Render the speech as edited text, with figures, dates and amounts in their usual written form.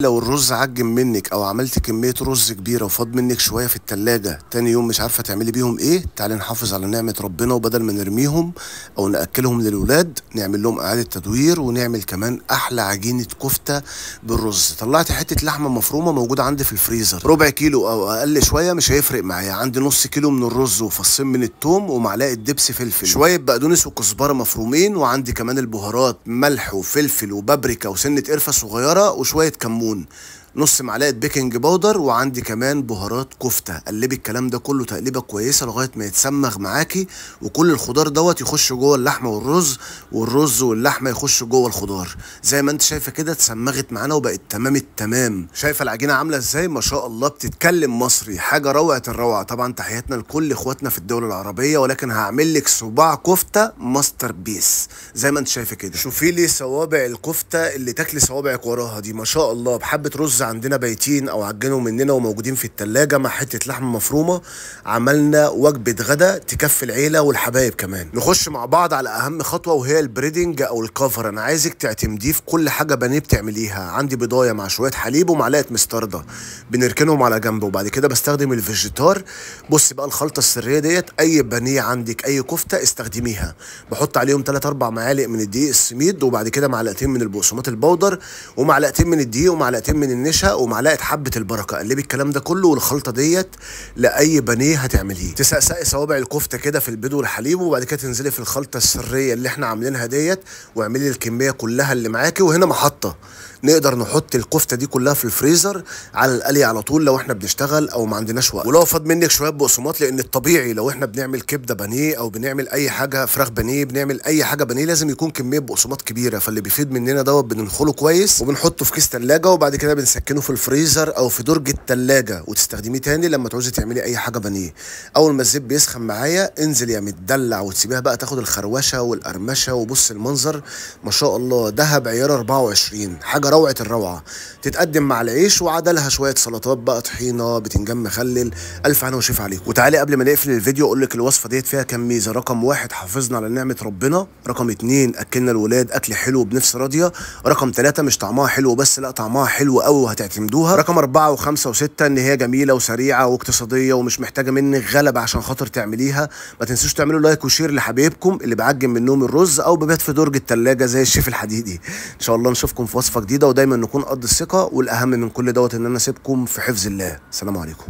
لو الرز عجن منك او عملت كمية رز كبيرة وفاض منك شوية في التلاجة، تاني يوم مش عارفة تعملي بيهم ايه، تعالي نحافظ على نعمة ربنا، وبدل ما نرميهم او ناكلهم للولاد نعمل لهم اعادة تدوير، ونعمل كمان احلى عجينة كفتة بالرز. طلعت حتة لحمة مفرومة موجودة عندي في الفريزر، ربع كيلو او اقل شوية مش هيفرق معايا. عندي نص كيلو من الرز وفصين من التوم ومعلقة دبس فلفل، شوية بقدونس وكزبرة مفرومين، وعندي كمان البهارات ملح وفلفل وبابريكا وسنة قرفة صغيرة وشوية كمون، نص معلقه بيكنج باودر، وعندي كمان بهارات كفته. قلبي الكلام ده كله تقليبه كويسه لغايه ما يتسمغ معاكي، وكل الخضار دوت يخش جوه اللحمه والرز، والرز واللحمه يخشوا جوه الخضار. زي ما انت شايفه كده اتسمغت معانا وبقت تمام التمام. شايفه العجينه عامله ازاي؟ ما شاء الله بتتكلم مصري، حاجه روعه الروعه. طبعا تحياتنا لكل اخواتنا في الدول العربيه، ولكن هعمل لك صباع كفته ماستر بيس زي ما انت شايفه كده. شوفي لي صوابع الكفته اللي تاكلي صوابعك وراها دي، ما شاء الله، بحبه رز عندنا بايتين او عجنوا مننا وموجودين في التلاجة مع حته لحمه مفرومه. عملنا وجبه غدا تكفي العيله والحبايب كمان. نخش مع بعض على اهم خطوه، وهي البريدنج او الكفر. انا عايزك تعتمديه في كل حاجه بانيه بتعمليها. عندي بضايه مع شويه حليب ومعلقه مستردة، بنركنهم على جنب، وبعد كده بستخدم الفيجيتار. بص بقى الخلطه السريه ديت، اي بانيه عندك اي كفته استخدميها. بحط عليهم 3 4 معالق من الدقيق السميد، وبعد كده معلقتين من البقسماط البودر، ومعلقتين من الدقيق، ومعلقتين من النشا، ومعلقه حبه البركه. قلبي الكلام ده كله والخلطه ديت لاي بانيه هتعمليه. تسقسقي صوابع الكفته كده في البيض والحليب، وبعد كده تنزلي في الخلطه السريه اللي احنا عاملينها ديت، واعملي الكميه كلها اللي معاكي. وهنا محطه نقدر نحط الكفته دي كلها في الفريزر على القلي على طول لو احنا بنشتغل او ما عندناش وقت. ولو فاض منك شويه بقسماط، لان الطبيعي لو احنا بنعمل كبده بانيه او بنعمل اي حاجه فراخ بانيه، بنعمل اي حاجه بانيه، لازم يكون كميه بقسماط كبيره. فاللي بيفيد مننا دوت بننخله كويس وبنحطه في كيس ثلاجه، وبعد كده بنسكنه في الفريزر او في درج الثلاجه، وتستخدميه تاني لما تعوزي تعملي اي حاجه بانيه. اول ما الزيت بيسخن معايا انزل يا متدلع، وتسيبيها بقى تاخد الخروشه والقرمشه. وبص المنظر ما شاء الله، دهب عيار 24، حاجه روعه الروعه. تتقدم مع العيش وعدلها شويه سلطات بقى، طحينه، بتنجان مخلل. الف هنا وشيف عليكم. وتعالي قبل ما نقفل الفيديو اقول لك الوصفه ديت فيها كام ميزه. رقم 1 حافظنا على نعمه ربنا. رقم 2 اكلنا الولاد اكل حلو بنفس راضيه. رقم 3 مش طعمها حلو بس، لا طعمها حلو قوي وهتعتمدوها. رقم 4 و5 و6 ان هي جميله وسريعه واقتصاديه ومش محتاجه منك غلب عشان خاطر تعمليها. ما تنسوش تعملوا لايك وشير لحبايبكم اللي بعجن منهم الرز او ببات في درج الثلاجه زي الشيف الحديدي. ان شاء الله نشوفكم في وصفه جديده، ودايما نكون قد الثقه. والاهم من كل دوت ان انا اسيبكم في حفظ الله. السلام عليكم.